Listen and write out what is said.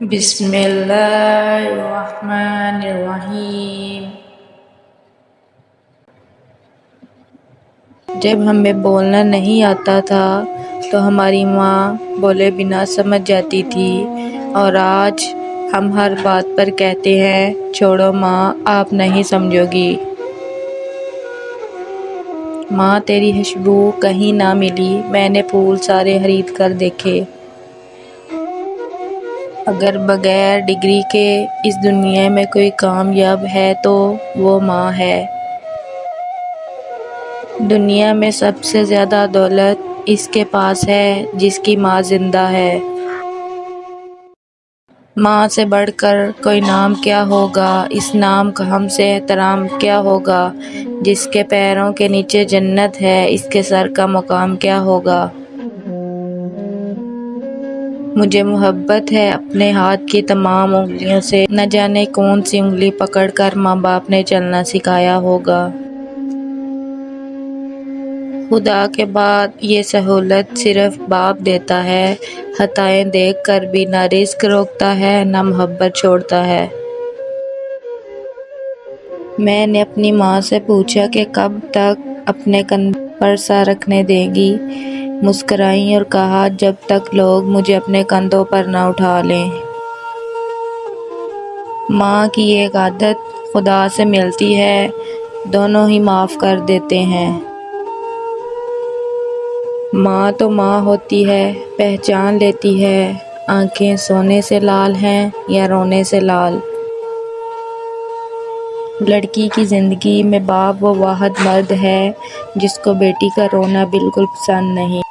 بسم اللہ الرحمن الرحیم۔ جب ہمیں بولنا نہیں آتا تھا تو ہماری ماں بولے بنا سمجھ جاتی تھی، اور آج ہم ہر بات پر کہتے ہیں چھوڑو ماں، آپ نہیں سمجھو گی۔ ماں تیری خوشبو کہیں نہ ملی، میں نے پھول سارے خرید کر دیکھے۔ اگر بغیر ڈگری کے اس دنیا میں کوئی کامیاب ہے تو وہ ماں ہے۔ دنیا میں سب سے زیادہ دولت اس کے پاس ہے جس کی ماں زندہ ہے۔ ماں سے بڑھ کر کوئی نام کیا ہوگا، اس نام کا ہم سے احترام کیا ہوگا۔ جس کے پیروں کے نیچے جنت ہے، اس کے سر کا مقام کیا ہوگا۔ مجھے محبت ہے اپنے ہاتھ کی تمام انگلیوں سے، نہ جانے کون سی انگلی پکڑ کر ماں باپ نے چلنا سکھایا ہوگا۔ خدا کے بعد یہ سہولت صرف باپ دیتا ہے، خطائیں دیکھ کر بھی نہ رزق روکتا ہے نہ محبت چھوڑتا ہے۔ میں نے اپنی ماں سے پوچھا کہ کب تک اپنے کندھوں پر سر رکھنے دے گی۔ مسکرائیں اور کہا جب تک لوگ مجھے اپنے کندھوں پر نہ اٹھا لیں۔ ماں کی ایک عادت خدا سے ملتی ہے، دونوں ہی معاف کر دیتے ہیں۔ ماں تو ماں ہوتی ہے، پہچان لیتی ہے آنکھیں سونے سے لال ہیں یا رونے سے لال۔ لڑکی کی زندگی میں باپ وہ واحد مرد ہے جس کو بیٹی کا رونا بالکل پسند نہیں۔